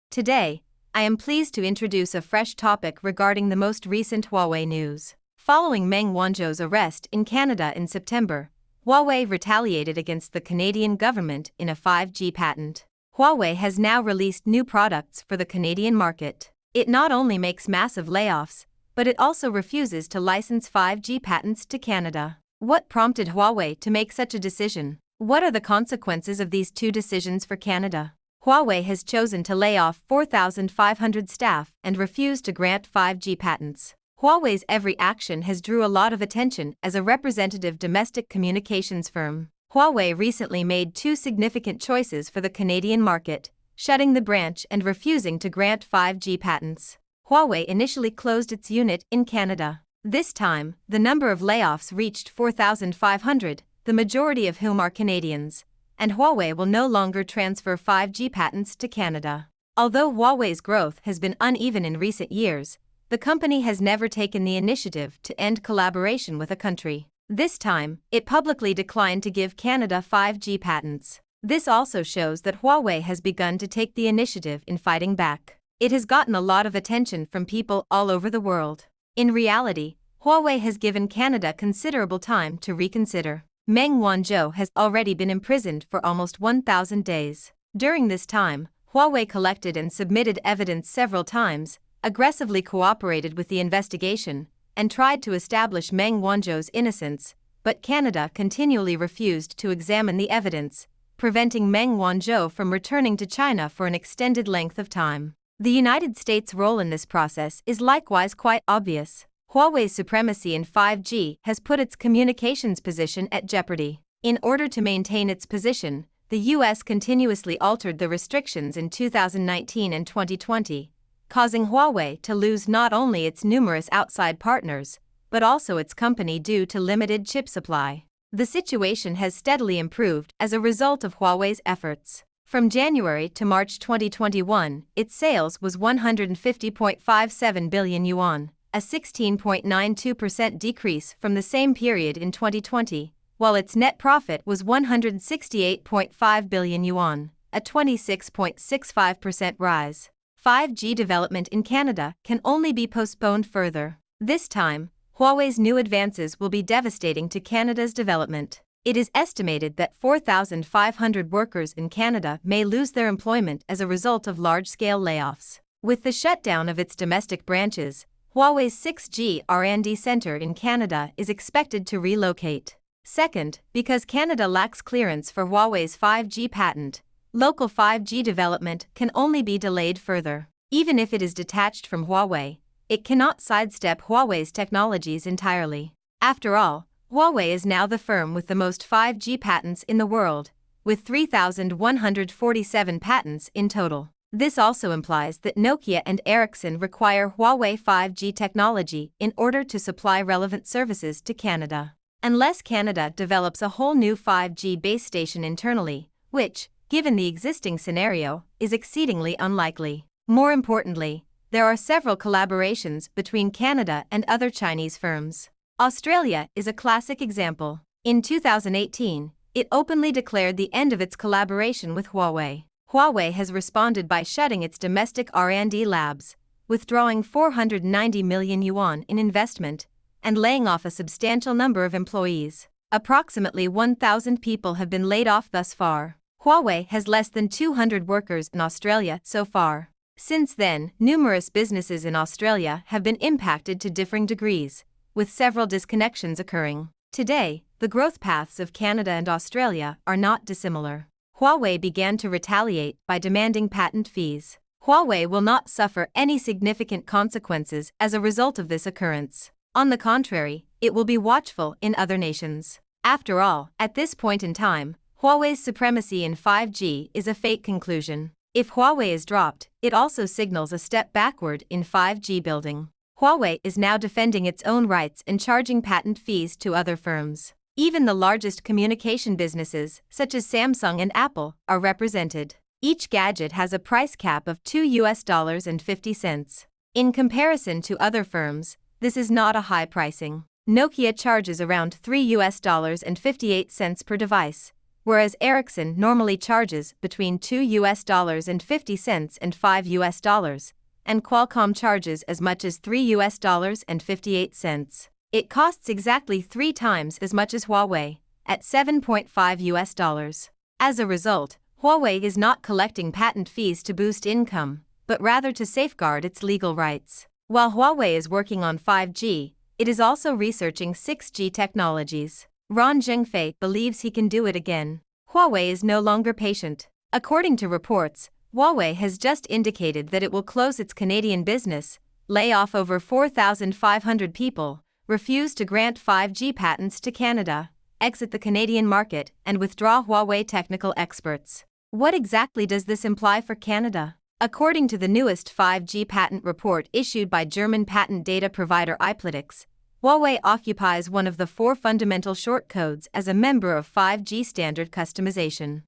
Today, I am pleased to introduce a fresh topic regarding the most recent Huawei news. Following Meng Wanzhou's arrest in Canada in September, Huawei retaliated against the Canadian government in a 5G patent. Huawei has now released new products for the Canadian market. It not only makes massive layoffs, but it also refuses to license 5G patents to Canada. What prompted Huawei to make such a decision? What are the consequences of these two decisions for Canada? Huawei has chosen to lay off 4,500 staff and refuse to grant 5G patents. Huawei's every action has drew a lot of attention as a representative domestic communications firm. Huawei recently made two significant choices for the Canadian market, shutting the branch and refusing to grant 5G patents. Huawei initially closed its unit in Canada. This time, the number of layoffs reached 4,500, the majority of whom are Canadians, and Huawei will no longer transfer 5G patents to Canada. Although Huawei's growth has been uneven in recent years, the company has never taken the initiative to end collaboration with a country. This time, it publicly declined to give Canada 5G patents. This also shows that Huawei has begun to take the initiative in fighting back. It has gotten a lot of attention from people all over the world. In reality, Huawei has given Canada considerable time to reconsider. Meng Wanzhou has already been imprisoned for almost 1,000 days. During this time, Huawei collected and submitted evidence several times, aggressively cooperated with the investigation, and tried to establish Meng Wanzhou's innocence, but Canada continually refused to examine the evidence, preventing Meng Wanzhou from returning to China for an extended length of time. The United States' role in this process is likewise quite obvious. Huawei's supremacy in 5G has put its communications position at jeopardy. In order to maintain its position, the US continuously altered the restrictions in 2019 and 2020, causing Huawei to lose not only its numerous outside partners, but also its company due to limited chip supply. The situation has steadily improved as a result of Huawei's efforts. From January to March 2021, its sales was 150.57 billion yuan, a 16.92% decrease from the same period in 2020, while its net profit was 168.5 billion yuan, a 26.65% rise. 5G development in Canada can only be postponed further. This time, Huawei's new advances will be devastating to Canada's development. It is estimated that 4,500 workers in Canada may lose their employment as a result of large-scale layoffs. With the shutdown of its domestic branches, Huawei's 6G R&D center in Canada is expected to relocate. Second, because Canada lacks clearance for Huawei's 5G patent, local 5G development can only be delayed further. Even if it is detached from Huawei, it cannot sidestep Huawei's technologies entirely. After all, Huawei is now the firm with the most 5G patents in the world, with 3,147 patents in total. This also implies that Nokia and Ericsson require Huawei 5G technology in order to supply relevant services to Canada. Unless Canada develops a whole new 5G base station internally, which, given the existing scenario, is exceedingly unlikely. More importantly, there are several collaborations between Canada and other Chinese firms. Australia is a classic example. In 2018, it openly declared the end of its collaboration with Huawei. Huawei has responded by shutting its domestic R&D labs, withdrawing 490 million yuan in investment, and laying off a substantial number of employees. Approximately 1,000 people have been laid off thus far. Huawei has less than 200 workers in Australia so far. Since then, numerous businesses in Australia have been impacted to differing degrees, with several disconnections occurring. Today, the growth paths of Canada and Australia are not dissimilar. Huawei began to retaliate by demanding patent fees. Huawei will not suffer any significant consequences as a result of this occurrence. On the contrary, it will be watchful in other nations. After all, at this point in time, Huawei's supremacy in 5G is a fake conclusion. If Huawei is dropped, it also signals a step backward in 5G building. Huawei is now defending its own rights and charging patent fees to other firms. Even the largest communication businesses, such as Samsung and Apple, are represented. Each gadget has a price cap of $2.50. In comparison to other firms, this is not a high pricing. Nokia charges around $3.58 per device, whereas Ericsson normally charges between $2.50 and $5, and Qualcomm charges as much as $3.58. It costs exactly 3 times as much as Huawei, at $7.5. As a result, Huawei is not collecting patent fees to boost income, but rather to safeguard its legal rights. While Huawei is working on 5G, it is also researching 6G technologies. Ron Zhengfei believes he can do it again. Huawei is no longer patient. According to reports, Huawei has just indicated that it will close its Canadian business, lay off over 4,500 people, refuse to grant 5G patents to Canada, exit the Canadian market, and withdraw Huawei technical experts. What exactly does this imply for Canada? According to the newest 5G patent report issued by German patent data provider iPlitix, Huawei occupies one of the 4 fundamental shortcodes as a member of 5G standard customization.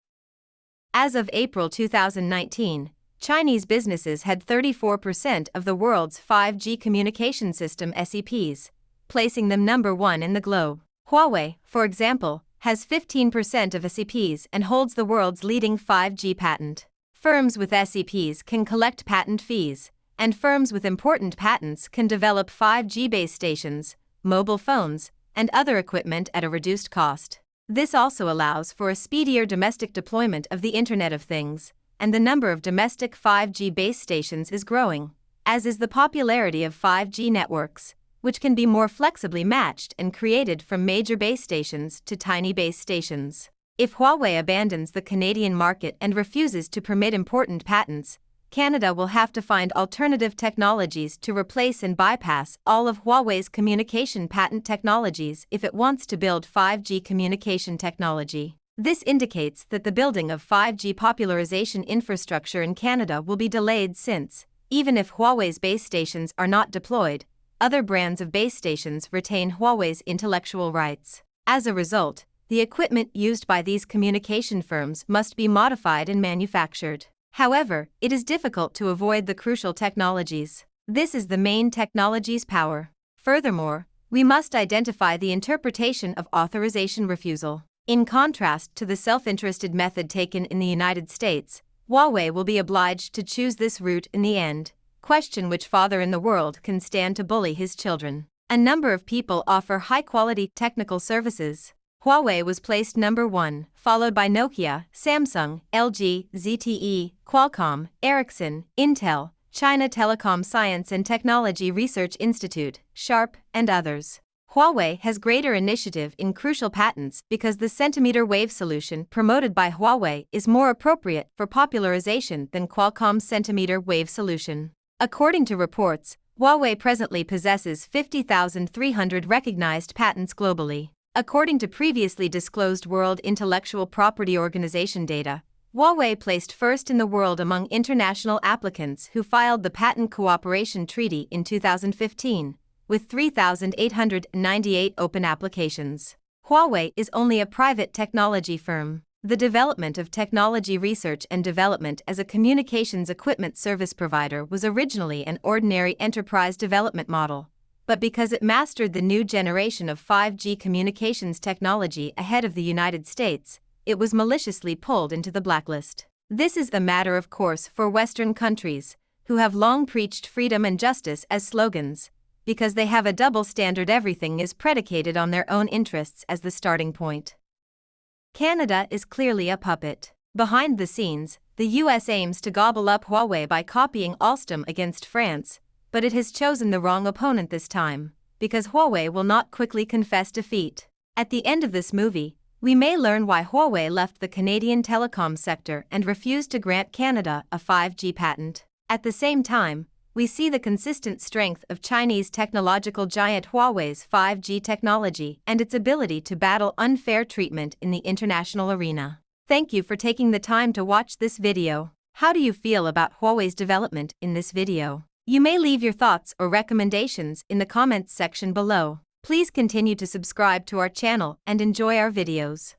As of April 2019, Chinese businesses had 34% of the world's 5G communication system SEPs, placing them number 1 in the globe. Huawei, for example, has 15% of SEPs and holds the world's leading 5G patent. Firms with SEPs can collect patent fees, and firms with important patents can develop 5G base stations, mobile phones, and other equipment at a reduced cost. This also allows for a speedier domestic deployment of the Internet of Things, and the number of domestic 5G base stations is growing, as is the popularity of 5G networks, which can be more flexibly matched and created from major base stations to tiny base stations. If Huawei abandons the Canadian market and refuses to permit important patents, Canada will have to find alternative technologies to replace and bypass all of Huawei's communication patent technologies if it wants to build 5G communication technology. This indicates that the building of 5G popularization infrastructure in Canada will be delayed since, even if Huawei's base stations are not deployed, other brands of base stations retain Huawei's intellectual rights. As a result, the equipment used by these communication firms must be modified and manufactured. However, it is difficult to avoid the crucial technologies. This is the main technology's power. Furthermore, we must identify the interpretation of authorization refusal. In contrast to the self-interested method taken in the United States, Huawei will be obliged to choose this route in the end. Question: which father in the world can stand to bully his children? A number of people offer high-quality technical services. Huawei was placed number 1, followed by Nokia, Samsung, LG, ZTE, Qualcomm, Ericsson, Intel, China Telecom Science and Technology Research Institute, Sharp, and others. Huawei has greater initiative in crucial patents because the centimeter wave solution promoted by Huawei is more appropriate for popularization than Qualcomm's centimeter wave solution. According to reports, Huawei presently possesses 50,300 recognized patents globally. According to previously disclosed World Intellectual Property Organization data, Huawei placed first in the world among international applicants who filed the Patent Cooperation Treaty in 2015, with 3,898 open applications. Huawei is only a private technology firm. The development of technology research and development as a communications equipment service provider was originally an ordinary enterprise development model, but because it mastered the new generation of 5G communications technology ahead of the United States, it was maliciously pulled into the blacklist. This is a matter of course for Western countries, who have long preached freedom and justice as slogans, because they have a double standard. Everything is predicated on their own interests as the starting point. Canada is clearly a puppet. Behind the scenes, the US aims to gobble up Huawei by copying Alstom against France, but it has chosen the wrong opponent this time, because Huawei will not quickly confess defeat. At the end of this movie, we may learn why Huawei left the Canadian telecom sector and refused to grant Canada a 5G patent. At the same time, we see the consistent strength of Chinese technological giant Huawei's 5G technology and its ability to battle unfair treatment in the international arena. Thank you for taking the time to watch this video. How do you feel about Huawei's development in this video? You may leave your thoughts or recommendations in the comments section below. Please continue to subscribe to our channel and enjoy our videos.